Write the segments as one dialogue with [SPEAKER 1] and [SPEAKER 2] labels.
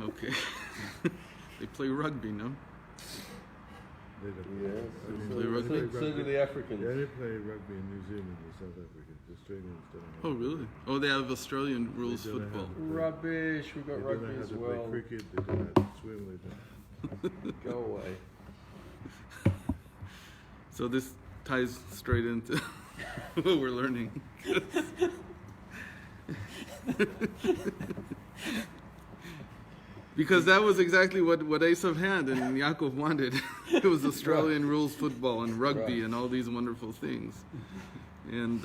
[SPEAKER 1] Okay. They play rugby, no?
[SPEAKER 2] They don't.
[SPEAKER 3] Yes.
[SPEAKER 1] Play rugby?
[SPEAKER 3] So do the Africans.
[SPEAKER 2] Yeah, they play rugby in New Zealand and South Africa. The Australians don't have
[SPEAKER 1] Oh, really? Oh, they have Australian rules
[SPEAKER 2] They don't
[SPEAKER 1] football.
[SPEAKER 2] have-
[SPEAKER 3] Rubbish. We've got
[SPEAKER 2] They don't
[SPEAKER 3] rugby
[SPEAKER 2] know how
[SPEAKER 3] as
[SPEAKER 2] to
[SPEAKER 3] well.
[SPEAKER 2] play cricket, they don't know how to swim, they don't.
[SPEAKER 3] Go away.
[SPEAKER 1] So this ties straight into what we're learning. Because that was exactly what Esau had and Yaakov wanted. It was Australian rules football and rugby and all these wonderful things. And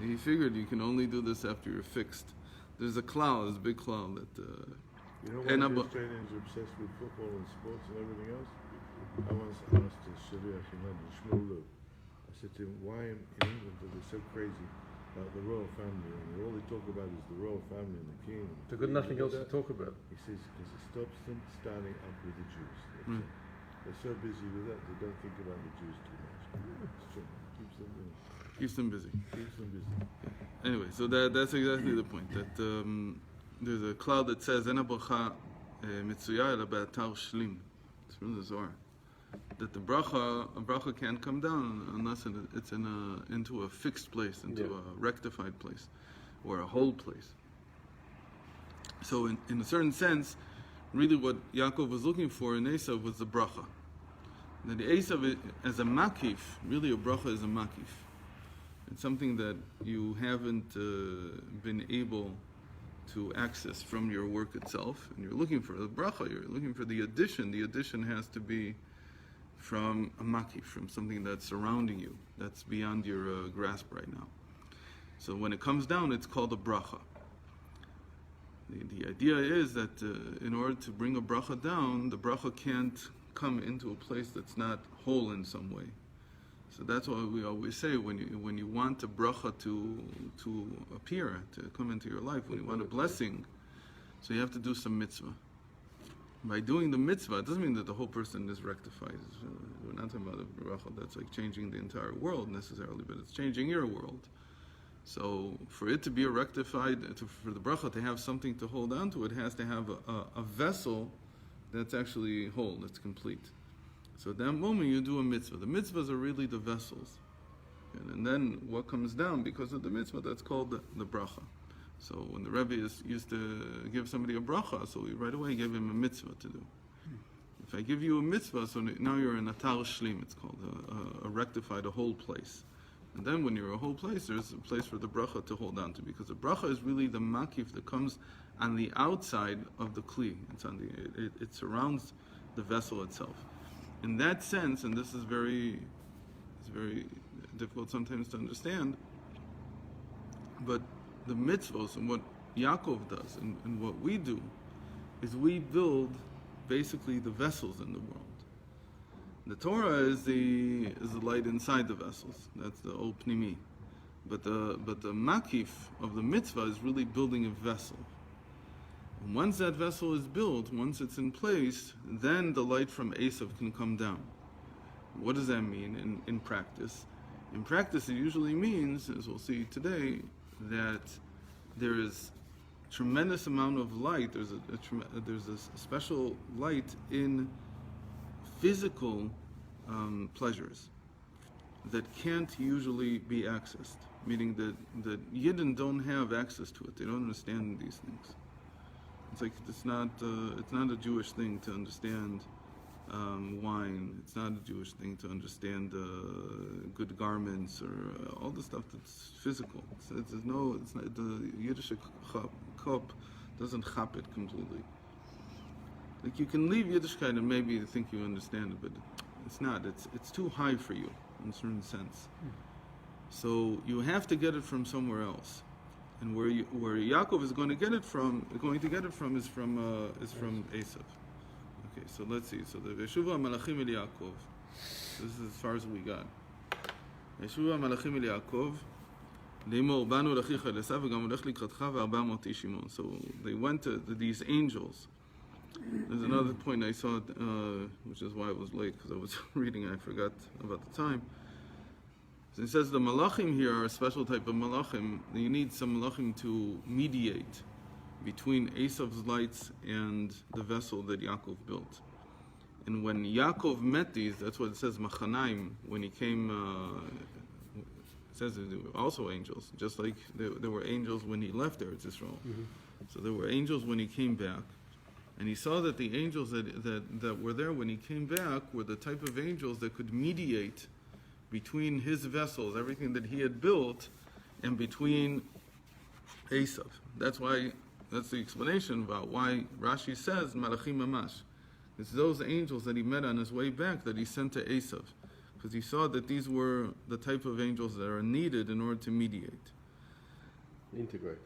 [SPEAKER 1] he figured you can only do this after you're fixed. There's a cloud, there's a big cloud that...
[SPEAKER 2] You know why the Australians are obsessed with football and sports and everything else? I once asked the Shaliach in London, Shmuel, I said to him, why in England are they so crazy about the royal family? And all they talk about is the royal family and the king.
[SPEAKER 3] They've got nothing else to talk about.
[SPEAKER 2] He says, because it stops them starting up with the Jews. They're so busy with that, they don't think about the Jews too much. It's true.
[SPEAKER 1] Keeps them busy.
[SPEAKER 2] Keeps them busy.
[SPEAKER 1] Anyway, so that's exactly the point. That there's a cloud that says "Ena bracha mitzuya ela be'atar shlim." It's from the Zohar. That a bracha can't come down unless it's into a fixed place, into a rectified place, or a whole place. So, in a certain sense, really, what Yaakov was looking for in Esau was the bracha. That the Esau, as a makif, really a bracha is a makif. It's something that you haven't been able to access from your work itself, and you're looking for the bracha. You're looking for the addition. The addition has to be from a makif, from something that's surrounding you, that's beyond your grasp right now. So when it comes down, it's called a bracha. The idea is that in order to bring a bracha down, the bracha can't come into a place that's not whole in some way. So that's why we always say when you want a bracha to appear, to come into your life, when you want a blessing, so you have to do some mitzvah. By doing the mitzvah, it doesn't mean that the whole person is rectified. We're not talking about a bracha that's like changing the entire world necessarily, but it's changing your world. So for it to be rectified, for the bracha to have something to hold on to, it has to have a vessel that's actually whole, that's complete. So at that moment you do a mitzvah. The mitzvahs are really the vessels. And then what comes down because of the mitzvah, that's called the bracha. So when the Rebbe used to give somebody a bracha, so we right away gave him a mitzvah to do. If I give you a mitzvah, so now you're in a atar shlim, it's called, a rectified, a whole place. And then when you're a whole place, there's a place for the bracha to hold on to, because the bracha is really the makif that comes on the outside of the kli. It surrounds the vessel itself. In that sense, and this is very difficult sometimes to understand, but the mitzvos and what Yaakov does and what we do is we build basically the vessels in the world. The Torah is the light inside the vessels. That's the ol pnimi. But the makif of the mitzvah is really building a vessel. And once that vessel is built, once it's in place, then the light from Esau can come down. What does that mean in practice? In practice, it usually means, as we'll see today, that there is tremendous amount of light. There's a special light in physical pleasures that can't usually be accessed. Meaning that Yidden don't have access to it. They don't understand these things. It's like it's not a Jewish thing to understand wine. It's not a Jewish thing to understand good garments or all the stuff that's physical. The Yiddish cup doesn't chap it completely. Like you can leave Yiddishkeit and maybe think you understand it, but it's not. It's too high for you in a certain sense. So you have to get it from somewhere else. And where Yaakov is going to get it from is from Esau. Okay, so let's see. So the Veshuvah Mלאכים el Yaakov. This is as far as we got. Veshuvah Mלאכים el Yaakov. לאמור באנו לאחיך אל עשיו וגם הולך לקראתך ו400 איש עמו. So they went to these angels. There's another point I saw, which is why I was late, because I was reading and I forgot about the time. So it says the Mלאכים here are a special type of Mלאכים. You need some Mלאכים to mediate between Esau's lights and the vessel that Yaakov built. And when Yaakov met these, that's what it says, Machanaim, when he came, it says there were also angels, just like there were angels when he left Eretz Yisrael. Mm-hmm. So there were angels when he came back. And he saw that the angels that were there when he came back were the type of angels that could mediate between his vessels, everything that he had built, and between Esau. That's the explanation about why Rashi says Malachim Mamash. It's those angels that he met on his way back that he sent to Esau, because he saw that these were the type of angels that are needed in order to mediate.
[SPEAKER 3] Integrate.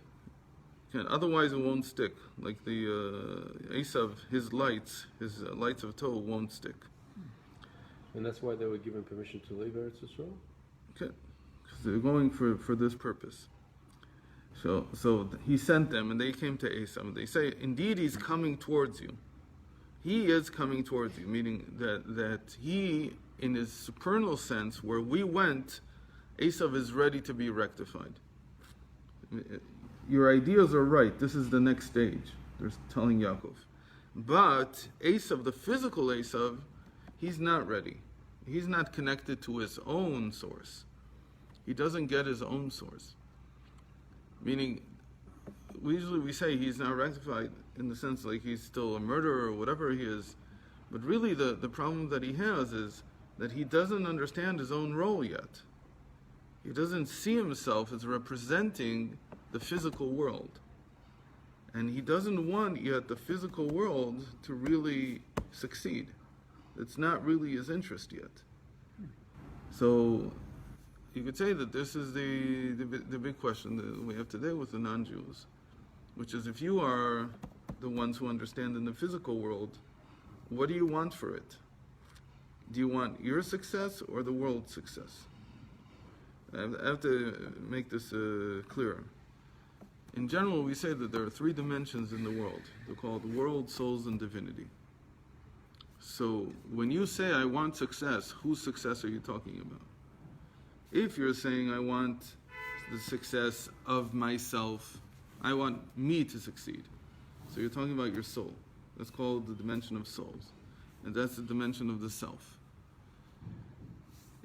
[SPEAKER 1] Otherwise it won't stick. Like the Esau, his lights of Torah won't stick.
[SPEAKER 3] And that's why they were given permission to leave Eretz Yisrael?
[SPEAKER 1] Okay. Because they're going for this purpose. So he sent them, and they came to Esau. They say, indeed, he's coming towards you. He is coming towards you, meaning that he, in his supernal sense, where we went, Esau is ready to be rectified. Your ideas are right. This is the next stage. They're telling Yaakov. But Esau, the physical Esau, he's not ready. He's not connected to his own source. He doesn't get his own source. Meaning, usually we say he's not rectified in the sense like he's still a murderer or whatever he is. But really the problem that he has is that he doesn't understand his own role yet. He doesn't see himself as representing the physical world. And he doesn't want yet the physical world to really succeed. It's not really his interest yet. So you could say that this is the big question that we have today with the non-Jews, which is, if you are the ones who understand in the physical world, what do you want for it? Do you want your success or the world's success? I have to make this clearer. In general, we say that there are three dimensions in the world. They're called world, souls, and divinity. So when you say, I want success, whose success are you talking about? If you're saying, I want the success of myself, I want me to succeed. So you're talking about your soul. That's called the dimension of souls. And that's the dimension of the self.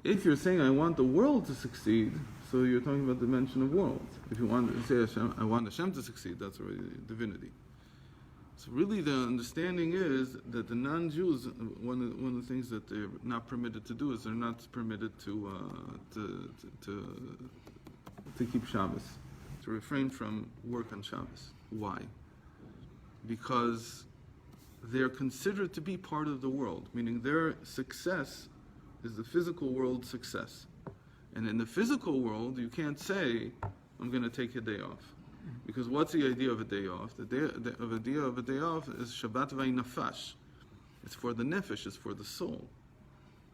[SPEAKER 1] If you're saying, I want the world to succeed, so you're talking about the dimension of world. If you want to say, Hashem, I want Hashem to succeed, that's already divinity. So really the understanding is that the non-Jews, one of the things that they're not permitted to do is they're not permitted to keep Shabbos, to refrain from work on Shabbos. Why? Because they're considered to be part of the world, meaning their success is the physical world's success. And in the physical world, you can't say, I'm going to take a day off. Because what's the idea of a day off? The idea of a day off is Shabbat v'nafash. It's for the nefesh, it's for the soul.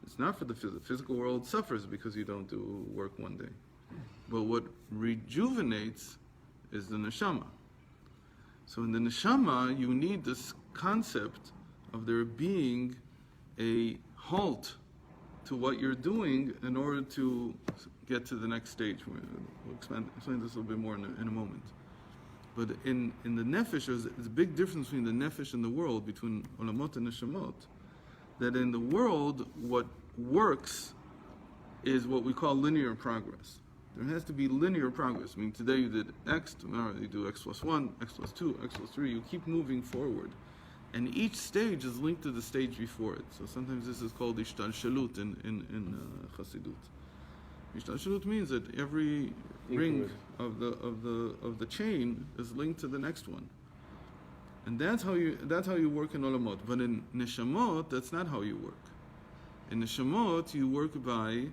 [SPEAKER 1] It's not for the physical. The physical world suffers because you don't do work one day. But what rejuvenates is the neshama. So in the neshama, you need this concept of there being a halt to what you're doing in order to get to the next stage. We'll explain this a little bit more in a moment. But in the nefesh, there's a big difference between the nefesh and the world, between olamot and neshamot. That in the world, what works is what we call linear progress. There has to be linear progress. I mean, today you did X, tomorrow you do X plus 1, X plus 2, X plus 3. You keep moving forward. And each stage is linked to the stage before it. So sometimes this is called ishtalshalut in Chassidut. Ishtalshalut means that every ring of the chain is linked to the next one. And that's how you work in olamot. But in neshamot, that's not how you work. In neshamot, you work by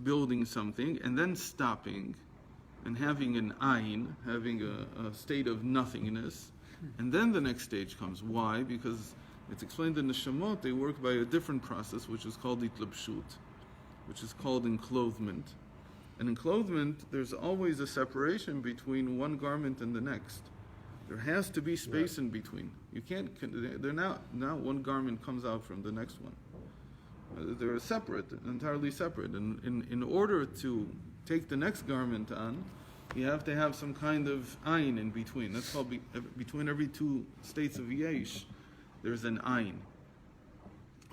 [SPEAKER 1] building something and then stopping and having an ayin, having a state of nothingness. And then the next stage comes. Why? Because it's explained in the Neshamot, they work by a different process, which is called itlabshut, which is called enclothement. And enclothement, there's always a separation between one garment and the next. There has to be space in between. You can't. They're now one garment comes out from the next one. They're separate, entirely separate. And in order to take the next garment on, you have to have some kind of ayin in between. That's called between every two states of yesh, there's an ayin.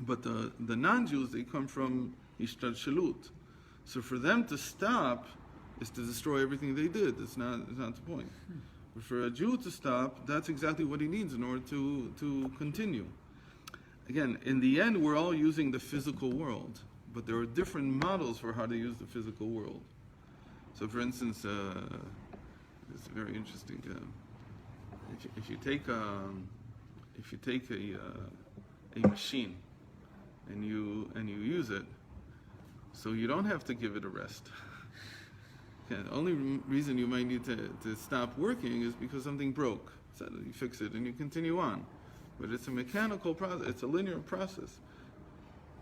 [SPEAKER 1] But the non-Jews, they come from ishtalshalut. So for them to stop is to destroy everything they did. It's not the point. But for a Jew to stop, that's exactly what he needs in order to continue. Again, in the end, we're all using the physical world, but there are different models for how to use the physical world. So, for instance, it's very interesting. If you take a machine and you use it, so you don't have to give it a rest. The only reason you might need to stop working is because something broke. So you fix it and you continue on. But it's a mechanical process. It's a linear process.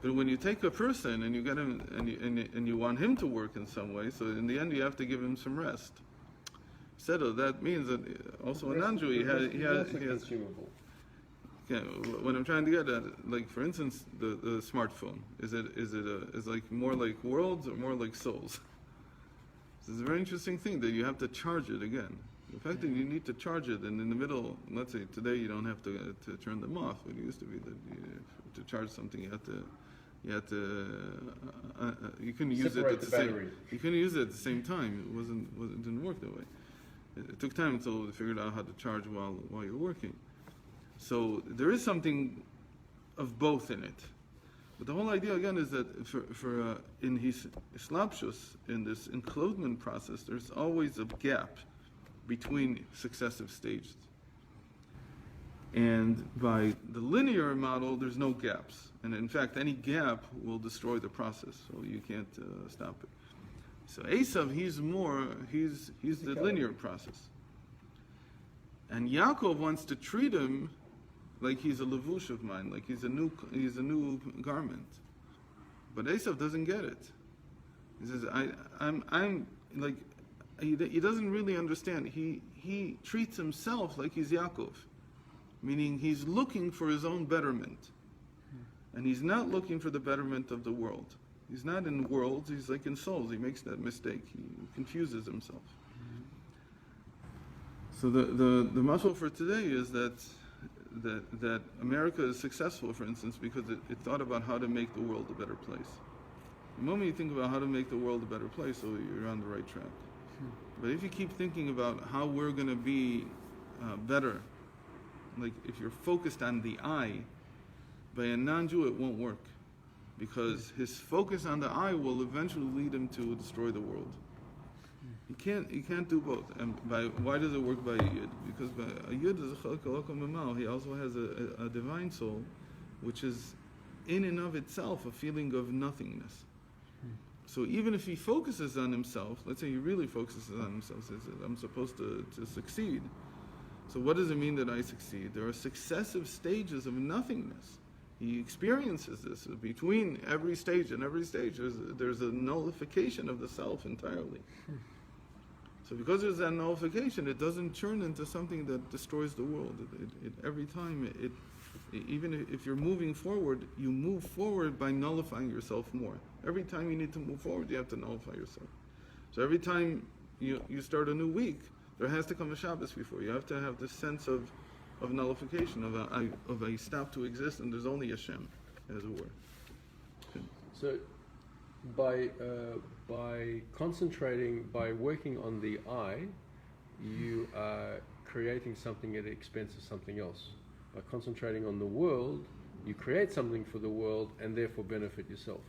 [SPEAKER 1] But when you take a person and you get him and you want him to work in some way, so in the end you have to give him some rest. So that means that also a non-Jew he has
[SPEAKER 3] consumable.
[SPEAKER 1] Yeah, what I'm trying to get at, like for instance, the smartphone, is like more like worlds or more like souls? This is a very interesting thing that you have to charge it again. The fact that you need to charge it, and in the middle, let's say today you don't have to turn them off. It used to be that to charge something you couldn't use it at the same. You couldn't use it at the same time. It didn't work that way. It took time until they figured out how to charge while you're working. So there is something of both in it. But the whole idea again is that in his islapshus, in this enclothement process, there's always a gap between successive stages. And by the linear model, there's no gaps. And in fact, any gap will destroy the process, so you can't stop it. So Esau, he's the linear process. And Yaakov wants to treat him like he's a levush of mine, like he's a new garment. But Esau doesn't get it. He says, I'm like, he doesn't really understand. He treats himself like he's Yaakov, meaning he's looking for his own betterment. And he's not looking for the betterment of the world. He's not in worlds, he's like in souls. He makes that mistake. He confuses himself. So the muscle for today is that America is successful, for instance, because it thought about how to make the world a better place. The moment you think about how to make the world a better place, so you're on the right track. But if you keep thinking about how we're going to be better, like if you're focused on the I, by a non-Jew it won't work, because his focus on the I will eventually lead him to destroy the world. You can't do both. And why does it work by a yid? Because by a yid is a chalak alakam mamal. He also has a divine soul, which is in and of itself a feeling of nothingness. So even if he focuses on himself, let's say he really focuses on himself, says, I'm supposed to succeed. So what does it mean that I succeed? There are successive stages of nothingness. He experiences this. Between every stage and every stage, there's a nullification of the self entirely. So because there's that nullification, it doesn't turn into something that destroys the world. Every time, even if you're moving forward, you move forward by nullifying yourself more. Every time you need to move forward, you have to nullify yourself. So every time you start a new week, there has to come a Shabbos before. You have to have this sense of nullification, of a stop to exist, and there's only Hashem, as it were.
[SPEAKER 3] So, by concentrating, by working on the I, you are creating something at the expense of something else. By concentrating on the world, you create something for the world and therefore benefit yourself.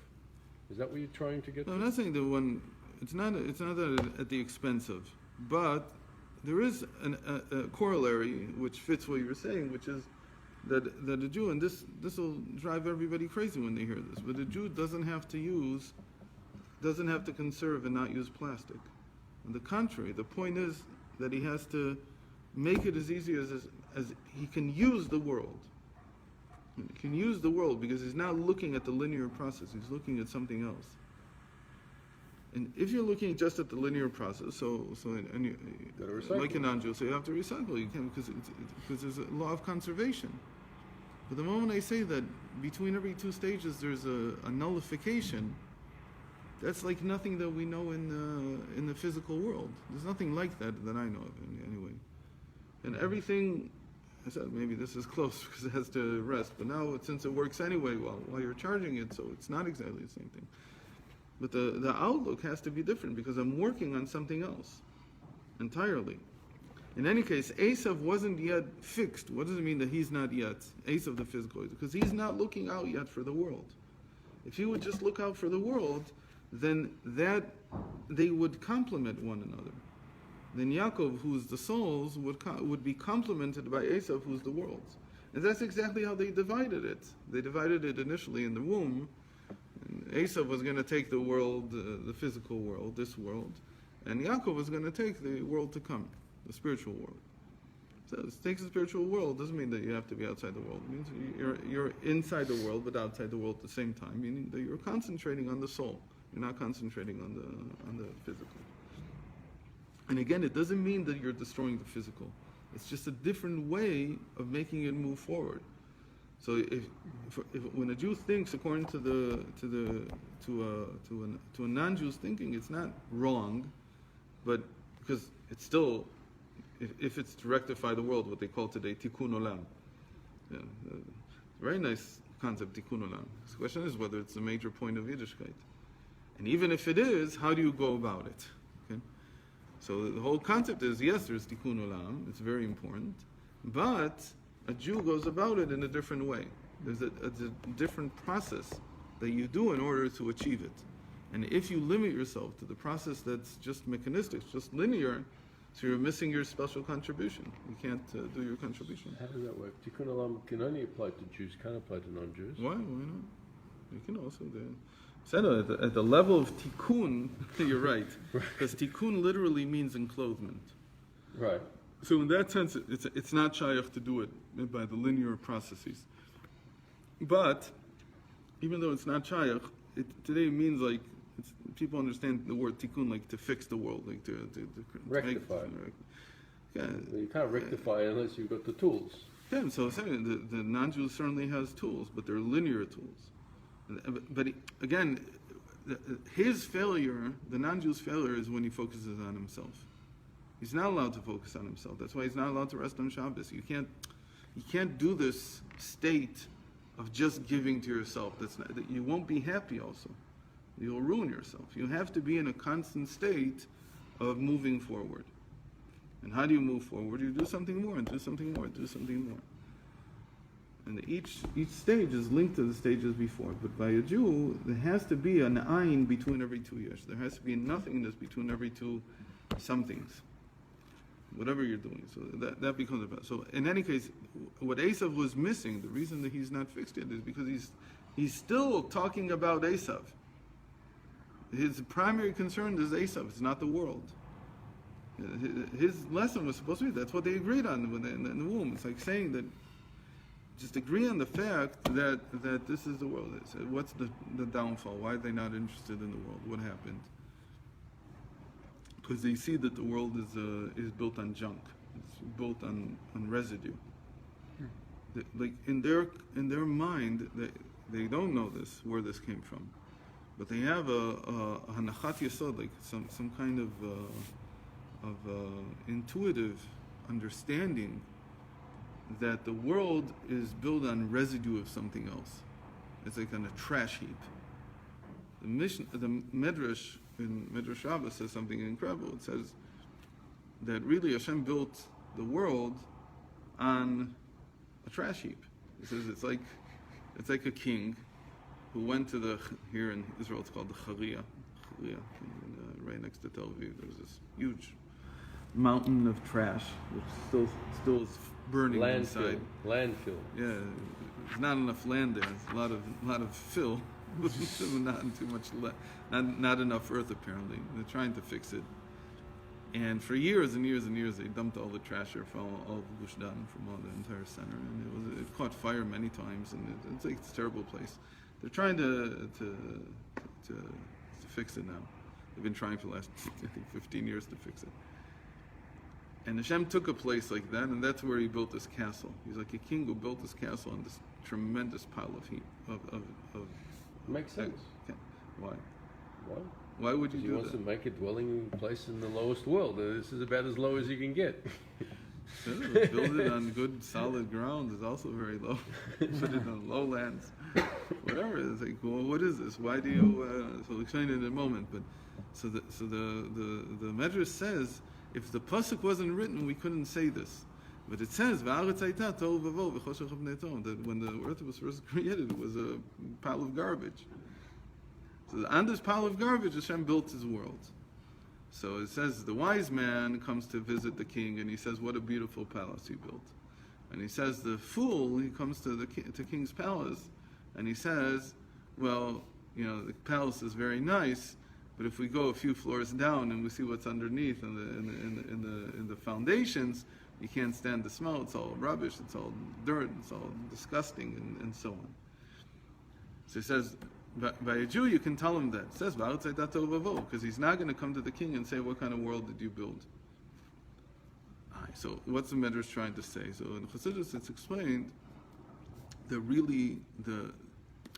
[SPEAKER 3] Is that what you're trying to get to?
[SPEAKER 1] I'm not saying it's not that at the expense of, but there is a corollary which fits what you're saying, which is that a Jew, and this will drive everybody crazy when they hear this, but a Jew doesn't have to conserve and not use plastic. On the contrary, the point is that he has to make it as easy as he can use the world. He can use the world because he's not looking at the linear process, he's looking at something else. And if you're looking just at the linear process, like a non-Jew, so you have to recycle. You can because there's a law of conservation. But the moment I say that between every two stages there's a nullification, That's like nothing that we know in the physical world. There's nothing like that I know of anyway. And everything, I said maybe this is close because it has to rest, but now since it works anyway while you're charging it, so it's not exactly the same thing. But the outlook has to be different because I'm working on something else entirely. In any case, Esau wasn't yet fixed. What does it mean that he's not yet? Esau the physical, because he's not looking out yet for the world. If he would just look out for the world, then that they would complement one another. Then Yaakov, who's the souls, would be complemented by Esau, who's the worlds. And that's exactly how they divided it. They divided it initially in the womb. And Esau was going to take the world, the physical world, this world, and Yaakov was going to take the world to come, the spiritual world. So it takes the spiritual world doesn't mean that you have to be outside the world. It means you're inside the world but outside the world at the same time, meaning that you're concentrating on the soul. You're not concentrating on the physical. And again, it doesn't mean that you're destroying the physical. It's just a different way of making it move forward. So if when a Jew thinks according to a non-Jew's thinking, it's not wrong, but because it's still, if it's to rectify the world, what they call today tikkun olam. Yeah, very nice concept, tikkun olam. The question is whether it's a major point of Yiddishkeit. And even if it is, how do you go about it? Okay? So the whole concept is, yes, there's tikkun olam, it's very important, but a Jew goes about it in a different way. There's a different process that you do in order to achieve it. And if you limit yourself to the process that's just mechanistic, just linear, so you're missing your special contribution. You can't do your contribution.
[SPEAKER 3] How does that work? Tikkun olam can only apply to Jews, can't apply to non-Jews.
[SPEAKER 1] Why? Why not? You can also do. So at the level of tikkun, you're right, because tikkun literally means enclothement.
[SPEAKER 3] Right.
[SPEAKER 1] So in that sense, it's not shaykh to do it by the linear processes. But even though it's not shaykh, today means like people understand the word tikkun like to fix the world, like to
[SPEAKER 3] rectify.
[SPEAKER 1] Yeah.
[SPEAKER 3] Well, you can't rectify unless you've got the tools.
[SPEAKER 1] Yeah. So the non-Jew certainly has tools, but they're linear tools. But again, his failure, the non-Jew's failure, is when he focuses on himself. He's not allowed to focus on himself. That's why he's not allowed to rest on Shabbos. You can't do this state of just giving to yourself. That you won't be happy also. You'll ruin yourself. You have to be in a constant state of moving forward. And how do you move forward? You do something more, and do something more, do something more. And each stage is linked to the stages before. But by a Jew, there has to be an ayin between every 2 years. There has to be nothingness between every two somethings. Whatever you're doing. So that becomes about. So in any case, what Esau was missing, the reason that he's not fixed yet is because he's still talking about Esau. His primary concern is Esau, it's not the world. His lesson was supposed to be, that's what they agreed on in the womb. It's like saying that, just agree on the fact that this is the world. What's the downfall? Why are they not interested in the world? What happened? Because they see that the world is built on junk. It's built on residue. Like in their mind, they don't know this, where this came from. But they have a hanachat yesod, like some kind of intuitive understanding that the world is built on residue of something else. It's like on a trash heap. The Medrash in Medrash Shabbos says something incredible. It says that really Hashem built the world on a trash heap. It says it's like a king who went to here in Israel it's called the Charia, right next to Tel Aviv. There's this huge mountain of trash which still is burning inside.
[SPEAKER 3] Landfill.
[SPEAKER 1] Yeah, there's not enough land there. There's a lot of fill, not too much. Not enough earth apparently. They're trying to fix it. And for years and years and years, they dumped all the trash here from all the Gush Dan, from all the entire center, and it caught fire many times, and it's like a terrible place. They're trying to fix it now. They've been trying for the last, I think, 15 years to fix it. And Hashem took a place like that, and that's where he built this castle. He's like a king who built this castle on this tremendous pile of heat.
[SPEAKER 3] Makes sense.
[SPEAKER 1] Okay. Why?
[SPEAKER 3] Why?
[SPEAKER 1] Why would you
[SPEAKER 3] He
[SPEAKER 1] do
[SPEAKER 3] wants
[SPEAKER 1] that?
[SPEAKER 3] to make a dwelling place in the lowest world. This is about as low as you can get.
[SPEAKER 1] Build it on good, solid ground is also very low. Put it on lowlands. Whatever. It's like, well, what is this? Why do you... so we'll explain it in a moment. But so the Medrash says, if the pasuk wasn't written, we couldn't say this. But it says, that when the earth was first created, it was a pile of garbage. So on this pile of garbage, Hashem built his world. So it says the wise man comes to visit the king, and he says, "What a beautiful palace he built." And he says the fool, he comes to the king's palace, and he says, "Well, the palace is very nice, but if we go a few floors down and we see what's underneath in the foundations, you can't stand the smell. It's all rubbish. It's all dirt. It's all disgusting, and so on." So he says, by a Jew, you can tell him that. It says, because he's not going to come to the king and say, "What kind of world did you build?" Alright, so what's the Medrash trying to say? So in Chassidus, it's explained that really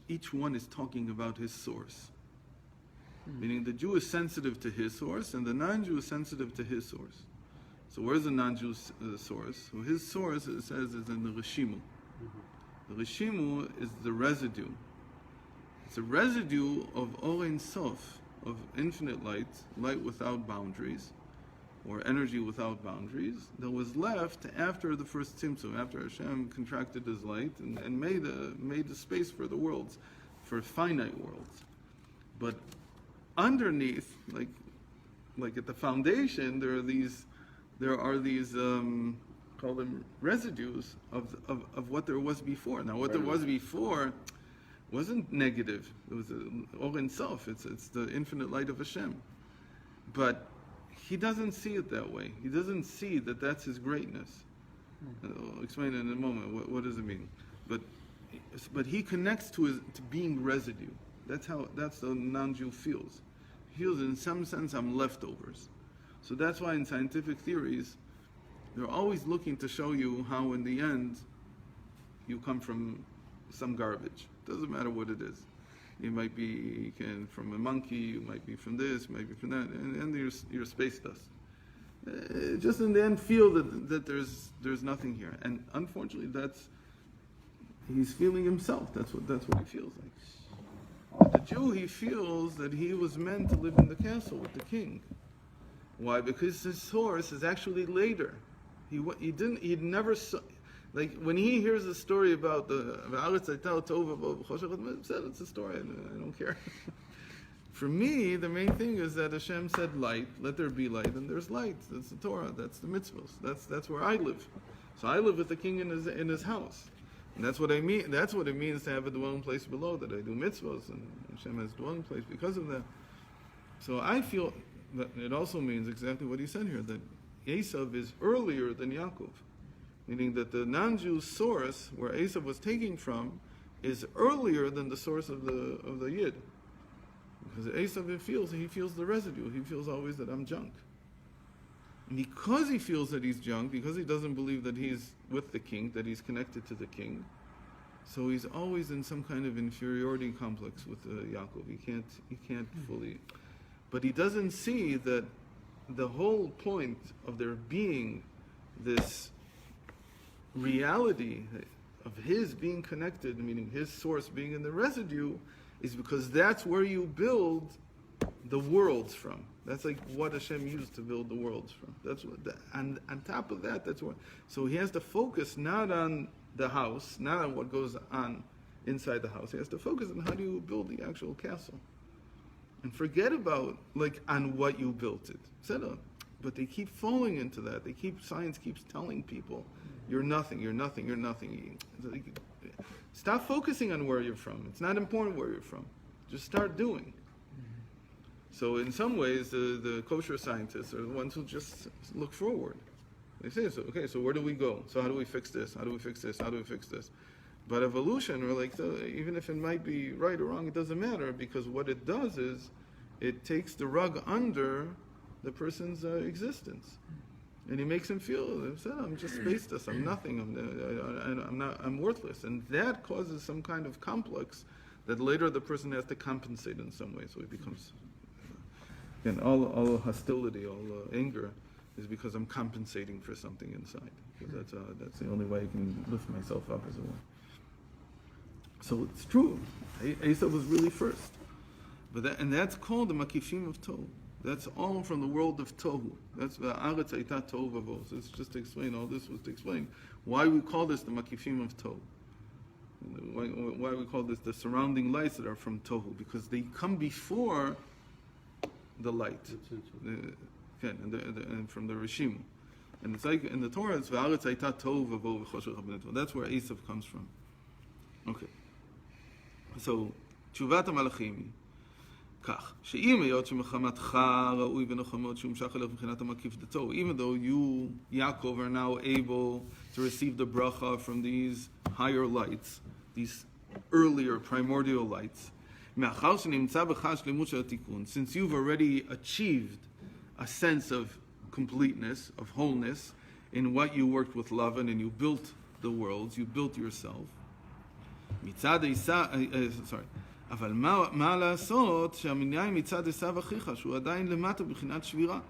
[SPEAKER 1] each one is talking about his source. Meaning the Jew is sensitive to his source, and the non-Jew is sensitive to his source. So where's the non-Jew's source? Well, his source, it says, is in the Rishimu. The Rishimu is the residue. It's a residue of Ein Sof, of infinite light, light without boundaries, or energy without boundaries, that was left after the first Tzimtzum, after Hashem contracted his light and made a space for the worlds, for finite worlds. But underneath, like at the foundation, there are these call them residues of what there was before. Now, what there was before wasn't negative. It was all in self. It's the infinite light of Hashem. But he doesn't see it that way. He doesn't see that that's his greatness. I'll explain it in a moment. What does it mean? But he connects to being residue. That's the non-Jew feels. He feels, in some sense, I'm leftovers. So that's why in scientific theories, they're always looking to show you how in the end you come from some garbage. Doesn't matter what it is. You might be from a monkey, you might be from this, you might be from that, and you're space dust. Just in the end feel that there's nothing here. And unfortunately he's feeling himself. That's what he feels like. The Jew, he feels that he was meant to live in the castle with the king. Why? Because his source is actually later. He'd never saw, like when he hears the story about it's a story. I don't care. For me, the main thing is that Hashem said light, let there be light, and there's light. That's the Torah. That's the mitzvahs. That's where I live. So I live with the king in his house. And that's what I mean. That's what it means to have a dwelling place below, that I do mitzvahs, and Hashem has a dwelling place because of that. So I feel that it also means exactly what he said here, that Esau is earlier than Yaakov. Meaning that the non-Jew source, where Esau was taking from, is earlier than the source of the Yid. Because Esau feels the residue. He feels always that I'm junk. And because he feels that he's junk, because he doesn't believe that he's with the king, that he's connected to the king, so he's always in some kind of inferiority complex with Yaakov. He can't fully. But he doesn't see that the whole point of there being this reality of his being connected, meaning his source being in the residue, is because that's where you build the worlds from. That's like what Hashem used to build the worlds from. That's what, and on top of that, that's what. So he has to focus not on the house, not on what goes on inside the house. He has to focus on how do you build the actual castle, and forget about on what you built it. But they keep falling into that. Science keeps telling people, you're nothing, you're nothing, you're nothing. Stop focusing on where you're from. It's not important where you're from. Just start doing. So in some ways, the kosher scientists are the ones who just look forward. They say, so where do we go? So how do we fix this? How do we fix this? How do we fix this? But evolution, even if it might be right or wrong, it doesn't matter, because what it does is it takes the rug under the person's existence. And he makes him feel, I'm just space dust, I'm nothing, I'm worthless. And that causes some kind of complex that later the person has to compensate in some way. So he becomes Again, all hostility, all anger is because I'm compensating for something inside. Because that's the only way I can lift myself up as a way. So it's true. Esau was really first. And that's called the makifim of Tohu. That's all from the world of Tohu. That's the Aretz Aita Tohu Vavo. So it's just to explain, all this was to explain why we call this the makifim of Tohu. Why we call this the surrounding lights that are from Tohu. Because they come before the light. And from the Rishimu. And it's like in the Torah, it's V'aretz Aita Tohu Vavo V'choshech HaBnei. That's where Esau comes from. Okay. So, תשובת המלאכים היא כך, שאם היות שמחמתך ראוי ונחמות שהומשך אליך מבחינת המקיף דתו, even though you, Yaakov, are now able to receive the bracha from these higher lights, these earlier primordial lights, מאחר שנמצא בך השלמות של התיקון, since you've already achieved a sense of completeness, of wholeness, in what you worked with Lavan and you built the worlds, you built yourself, מצד עשיו, אבל מה לעשות שהמניין מצד עשיו אחיך שהוא עדיין למטה בחינת שבירה.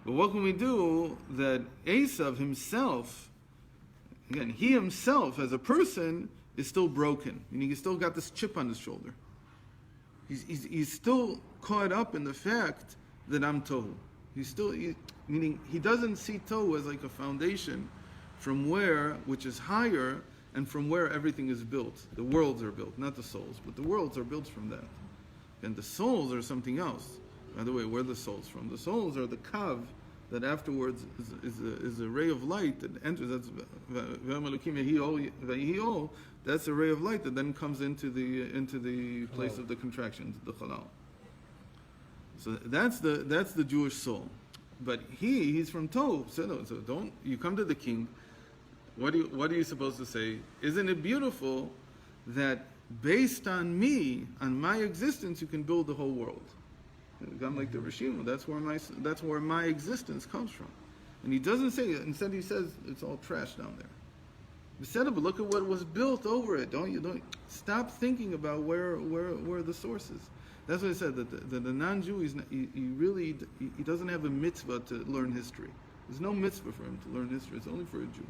[SPEAKER 1] But what can we do that Esau himself, again, he himself as a person is still broken, meaning he's still got this chip on his shoulder. He's still caught up in the fact that I'm Tohu. Meaning he doesn't see Tohu as like a foundation from where, which is higher, and from where everything is built. The worlds are built, not the souls, but the worlds are built from that. And the souls are something else. By the way, where are the souls from? The souls are the kav that afterwards is a ray of light that enters. That's that's a ray of light that then comes into the place of the contraction, the halal. So that's the Jewish soul. But he's from Tohu. So don't you come to the king. What are you supposed to say? Isn't it beautiful that based on me, on my existence, you can build the whole world? I'm like the Rishimu. That's where my existence comes from. And he doesn't say it. Instead, he says it's all trash down there. Instead of look at what was built over it. Don't stop thinking about where the source is. That's what I said. That the non-Jew he doesn't have a mitzvah to learn history. There's no mitzvah for him to learn history. It's only for a Jew.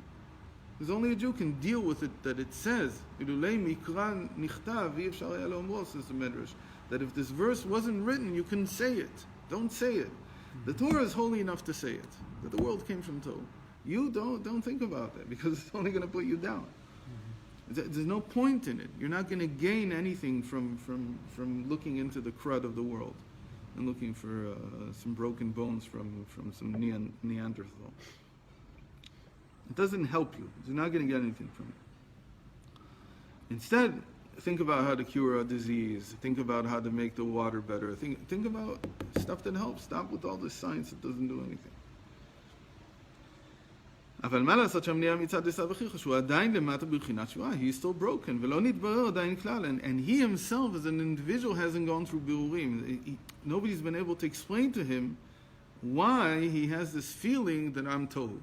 [SPEAKER 1] Because only a Jew can deal with it, that it says, says the Medrash, that if this verse wasn't written, you couldn't say it. Don't say it. The Torah is holy enough to say it, that the world came from Tohu. You don't think about that, because it's only going to put you down. There's no point in it. You're not going to gain anything from looking into the crud of the world and looking for some broken bones from some Neanderthal. It doesn't help you. You're not going to get anything from it. Instead, think about how to cure a disease. Think about how to make the water better. Think about stuff that helps. Stop with all this science that doesn't do anything. אבל מה לעשות שהמניעה מצד עשיו אחיך שהוא עדיין למטה בבחינת שבועה. He's still broken ולא נתברר עדיין כלל. And he himself as an individual hasn't gone through birurim. Nobody's been able to explain to him why he has this feeling that I'm Tohu.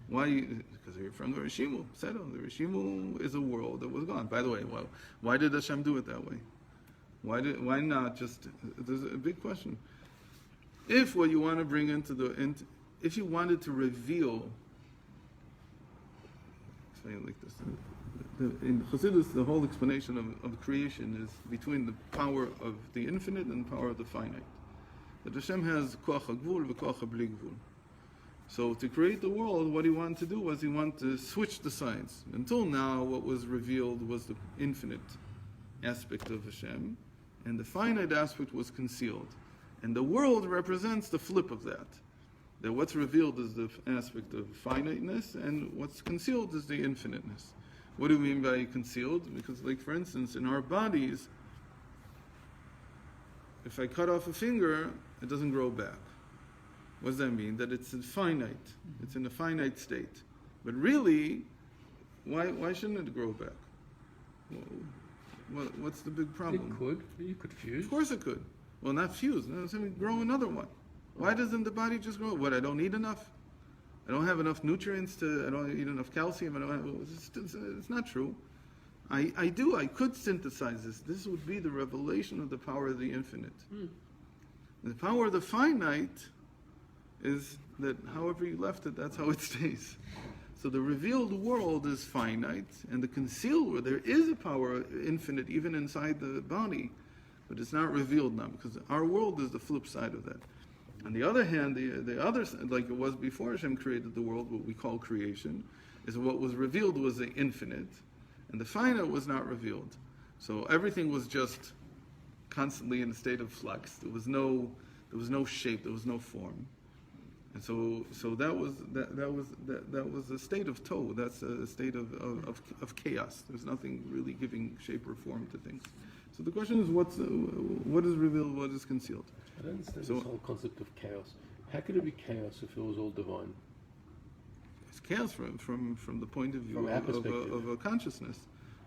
[SPEAKER 1] Why? Because you're from the Rishimu. The Rishimu is a world that was gone. By the way, why did Hashem do it that way? Why not just? There's a big question. If what you want to bring if you wanted to reveal, explain it like this. In Chassidus, the whole explanation of creation is between the power of the infinite and the power of the finite. That Hashem has koach hagvul v'koach habli gvul. So to create the world, what he wanted to do was he wanted to switch the science. Until now, what was revealed was the infinite aspect of Hashem, and the finite aspect was concealed. And the world represents the flip of that. That what's revealed is the aspect of finiteness, and what's concealed is the infiniteness. What do we mean by concealed? Because, like for instance, in our bodies, if I cut off a finger, it doesn't grow back. What does that mean? That it's finite. It's in a finite state. But really, why shouldn't it grow back? What's the big problem?
[SPEAKER 3] It could. You could fuse.
[SPEAKER 1] Of course it could. Well, not fuse. No, it's going to grow another one. Why doesn't the body just grow? What, I don't eat enough? I don't have enough nutrients I don't eat enough calcium? It's not true. I do. I could synthesize this. This would be the revelation of the power of the infinite. The power of the finite is that however you left it, that's how it stays. So the revealed world is finite, and the concealed world, there is a power infinite even inside the body, but it's not revealed now, because our world is the flip side of that. On the other hand, the other, like it was before Hashem created the world, what we call creation, is what was revealed was the infinite, and the finite was not revealed. So everything was just constantly in a state of flux. There was no shape, there was no form. And so that was a state of tohu. That's a state of chaos. There's nothing really giving shape or form to things. So the question is, what is revealed, what is concealed?
[SPEAKER 3] I don't understand this whole concept of chaos. How could it be chaos if it was all divine?
[SPEAKER 1] It's chaos from the point of view
[SPEAKER 3] From our perspective.
[SPEAKER 1] of a consciousness.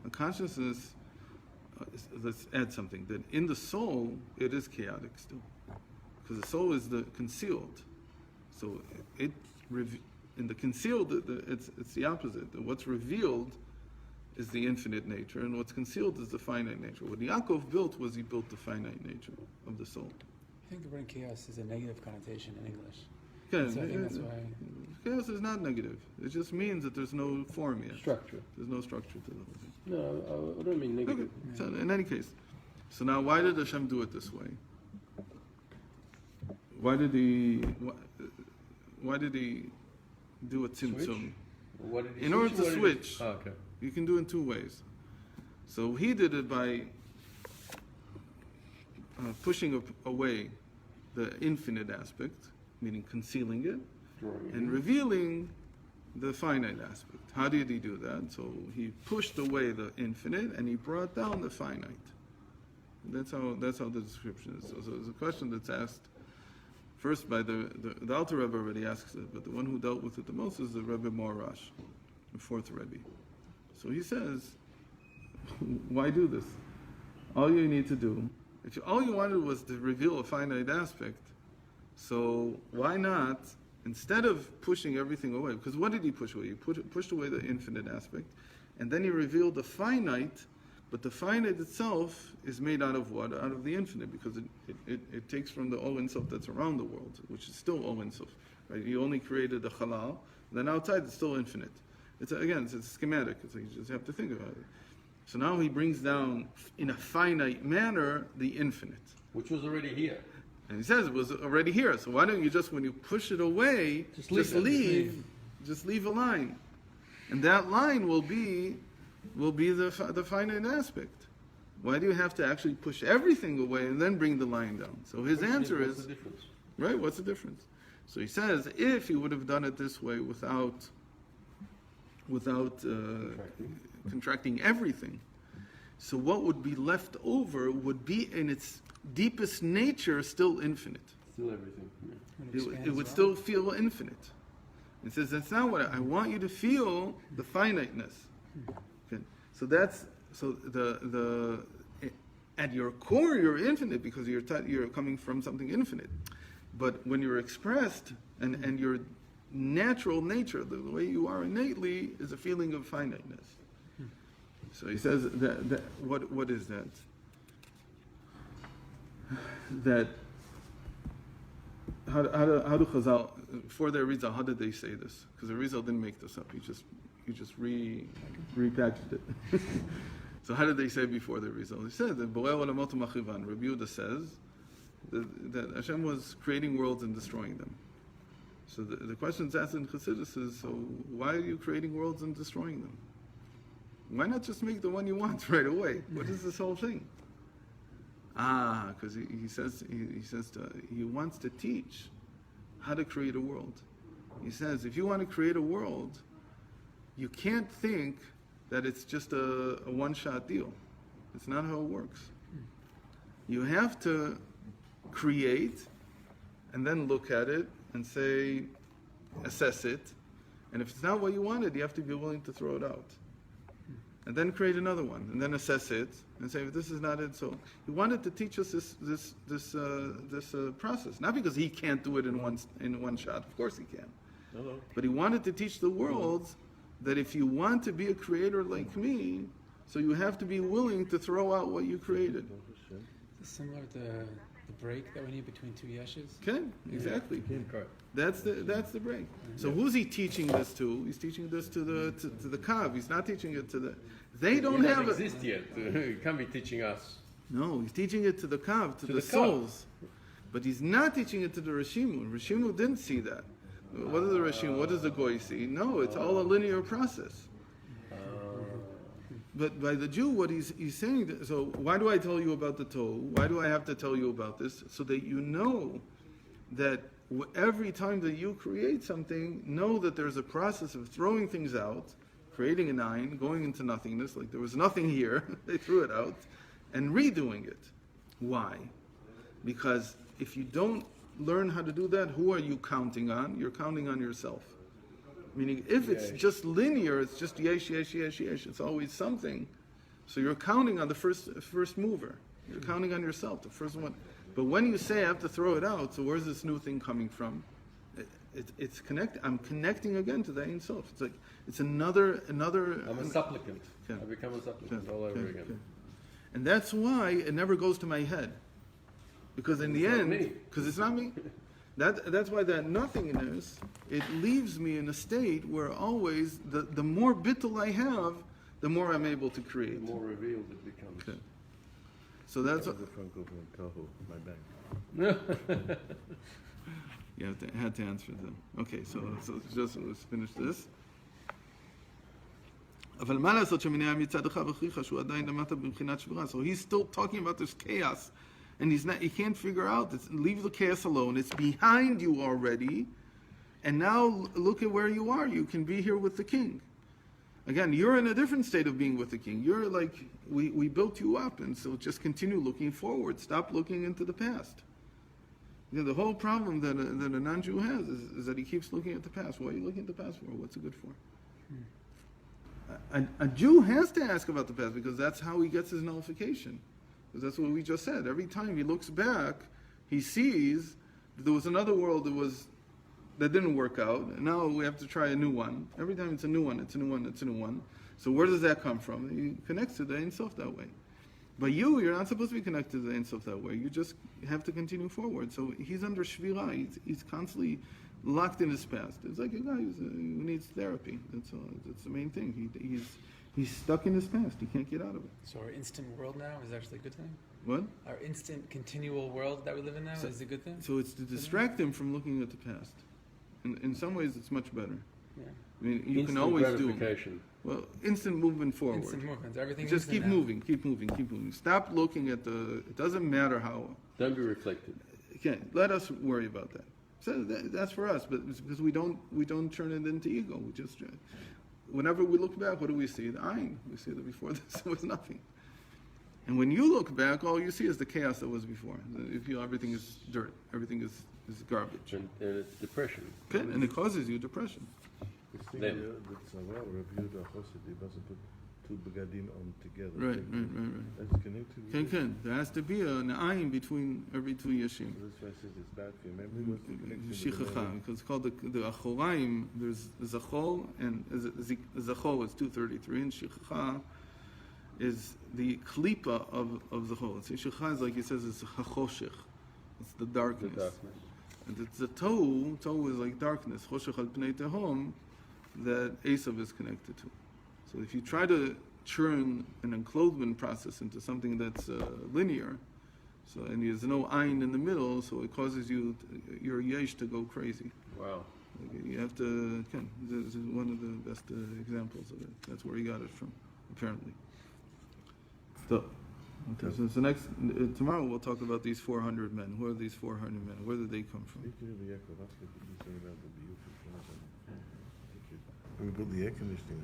[SPEAKER 1] A consciousness, let's add something, that in the soul, it is chaotic still. Because the soul is the concealed. So in the concealed, it's the opposite. What's revealed is the infinite nature, and what's concealed is the finite nature. What Yaakov built was he built the finite nature of the soul.
[SPEAKER 4] I think the word chaos is a negative connotation in English.
[SPEAKER 1] Okay,
[SPEAKER 4] So I think that's why.
[SPEAKER 1] chaos is not negative. It just means that there's no form yet.
[SPEAKER 3] Structure.
[SPEAKER 1] There's no structure to the whole thing.
[SPEAKER 3] No, I don't mean negative.
[SPEAKER 1] Okay. So in any case, so now why did Hashem do it this way? Why did he do a tzimtzum?
[SPEAKER 3] What did he
[SPEAKER 1] In order to
[SPEAKER 3] switch?
[SPEAKER 1] switch,
[SPEAKER 3] Oh, okay.
[SPEAKER 1] you can do it in two ways. So he did it by pushing away the infinite aspect, meaning concealing it, and revealing the finite aspect. How did he do that? So he pushed away the infinite and he brought down the finite. That's how the description is. So there's a question that's asked first by the Alter Rebbe already asks it, but the one who dealt with it the most is the Rebbe Morash, the fourth Rebbe. So he says, why do this? All you need to do, all you wanted was to reveal a finite aspect, so why not, instead of pushing everything away, because what did he push away? He pushed away the infinite aspect, and then he revealed the finite, but the finite itself is made out of what? Out of the infinite, because it takes from the Ol Ein Sof that's around the world, which is still Ol Ein Sof. Right? He only created the halal, then outside it's still infinite. It's a schematic, you just have to think about it. So now he brings down, in a finite manner, the infinite.
[SPEAKER 3] Which was already here.
[SPEAKER 1] And he says it was already here, so why don't you just, when you push it away, just leave a line. And that line will be the finite aspect. Why do you have to actually push everything away and then bring the line down? So his answer is,
[SPEAKER 3] what's the difference?
[SPEAKER 1] right, what's the difference? So he says, if he would have done it this way without contracting everything, so what would be left over would be in its deepest nature still infinite.
[SPEAKER 3] Still everything. Yeah.
[SPEAKER 1] It would still feel infinite. It says, that's not what I want you to feel, the finiteness. Okay. So at your core you're infinite because you're coming from something infinite. But when you're expressed and your natural nature, the way you are innately, is a feeling of finiteness. So he says that what is that? That how do Chazal, for their Rizal, how did they say this? Because the Rizal didn't make this up. He just repackaged it. So how did they say before the Rizal? He said that Borei Olamot Machivan. Rebbe Yehuda says that Hashem was creating worlds and destroying them. So the question that's asked in Chassidus is, so why are you creating worlds and destroying them? Why not just make the one you want right away? What is this whole thing? Because he says he wants to teach how to create a world. He says, if you want to create a world, you can't think that it's just a one-shot deal. It's not how it works. You have to create and then look at it and say, assess it. And if it's not what you wanted, you have to be willing to throw it out. And then create another one, and then assess it, and say, if this is not it, so he wanted to teach us this process. Not because he can't do it in one shot. Of course he can.
[SPEAKER 2] No.
[SPEAKER 1] But he wanted to teach the world that if you want to be a creator like me, so you have to be willing to throw out what you created.
[SPEAKER 4] It's similar to the break that we need between two yeshes?
[SPEAKER 1] Okay, exactly.
[SPEAKER 3] Correct.
[SPEAKER 1] That's the break. So who's he teaching this to? He's teaching this to the Kav. He's not teaching it to the. They don't have it.
[SPEAKER 3] exist yet. You can't be teaching us.
[SPEAKER 1] No, he's teaching it to the Kav, to the
[SPEAKER 3] the
[SPEAKER 1] souls. But he's not teaching it to the Rishimu. Rishimu didn't see that. What is the Rishimu? What does the Goy see? No, it's all a linear process. But by the Jew, what he's saying, so why do I tell you about the Torah? Why do I have to tell you about this? So that you know that every time that you create something, know that there's a process of throwing things out, creating an ayin, going into nothingness, like there was nothing here, they threw it out, and redoing it. Why? Because if you don't learn how to do that, who are you counting on? You're counting on yourself. Meaning, if it's just linear, it's just yesh, it's always something. So you're counting on the first mover. You're counting on yourself, the first one. But when you say I have to throw it out, so where's this new thing coming from? It's connected. I'm connecting again to the Ein Sof. It's like it's another.
[SPEAKER 3] I'm a supplicant.
[SPEAKER 1] Yeah.
[SPEAKER 3] I become a supplicant all over again.
[SPEAKER 1] Okay. And that's why it never goes to my head, because in the end, because it's not me. That's why that nothingness, it leaves me in a state where always the more bittul I have, the more I'm able to create.
[SPEAKER 3] The more revealed it becomes.
[SPEAKER 1] Okay. So that's
[SPEAKER 2] The Franco from Tahoe, my bank.
[SPEAKER 1] You had to answer them. Okay, so just let's finish this. אבל מה לעשות שמניע מצד אחד וכיחה שהוא עדיין למטה בבחינת שבירה. So he's still talking about this chaos, and he can't figure out. Leave the chaos alone. It's behind you already, and now look at where you are. You can be here with the king. Again, you're in a different state of being with the king. You're like, we built you up, and so just continue looking forward. Stop looking into the past. You know, the whole problem that a non-Jew has is that he keeps looking at the past. What are you looking at the past for? What's it good for? A Jew has to ask about the past because that's how he gets his nullification. Because that's what we just said. Every time he looks back, he sees that there was another world that didn't work out, and now we have to try a new one. Every time it's a new one, it's a new one, it's a new one. So where does that come from? He connects to the Ein Sof that way. But you're not supposed to be connected to the Ein Sof that way. You just have to continue forward. So he's under shvira. He's constantly locked in his past. It's like a guy who needs therapy. That's the main thing. He's stuck in his past. He can't get out of it.
[SPEAKER 4] So our instant world now is actually a good thing?
[SPEAKER 1] What?
[SPEAKER 4] Our instant continual world that we live in now is a good thing?
[SPEAKER 1] So it's to distract him from looking at the past. In some ways, it's much better.
[SPEAKER 4] Yeah.
[SPEAKER 1] I mean, you
[SPEAKER 3] Instant
[SPEAKER 1] can always
[SPEAKER 3] gratification.
[SPEAKER 1] well, instant movement forward.
[SPEAKER 4] Instant movements. Everything
[SPEAKER 1] Just keep
[SPEAKER 4] now.
[SPEAKER 1] moving, keep moving. Stop looking at it doesn't matter how.
[SPEAKER 3] Don't be reflected.
[SPEAKER 1] Okay, let us worry about that. So that's for us, but it's because we don't turn it into ego. We just, whenever we look back, what do we see? The ayin. We see that before this was nothing. And when you look back, all you see is the chaos that was before. You feel everything is dirt, everything is garbage.
[SPEAKER 3] And it's depression.
[SPEAKER 1] Okay, and it causes you depression.
[SPEAKER 2] This thing
[SPEAKER 3] Then.
[SPEAKER 2] here, that's well reviewed. He doesn't put two begadim on together.
[SPEAKER 1] Right.
[SPEAKER 2] That's connected.
[SPEAKER 1] Ken. There has to be an ayin between every two yeshim.
[SPEAKER 2] That's why I said it's bad for you. Remember what's the connection with the
[SPEAKER 1] Shichacha, because it's called the achoraim. There's zachol, and zachol is 233, and shichacha is the klipa of zachol. So shichacha is like he says, it's hachoshech. It's the darkness. And it's the tohu. Tohu is like darkness. Choshech al pnei tehom, that Esau is connected to. So if you try to churn an enclosement process into something that's linear, and there's no ayin in the middle, so it causes your yesh to go crazy.
[SPEAKER 3] Wow.
[SPEAKER 1] You have to. This is one of the best examples of it. That's where he got it from, apparently. So the next tomorrow we'll talk about these 400 men. Who are these 400 men? Where did they come from?
[SPEAKER 2] Speaking of Yaakov, that's what you say about the beautiful. We built the air conditioning.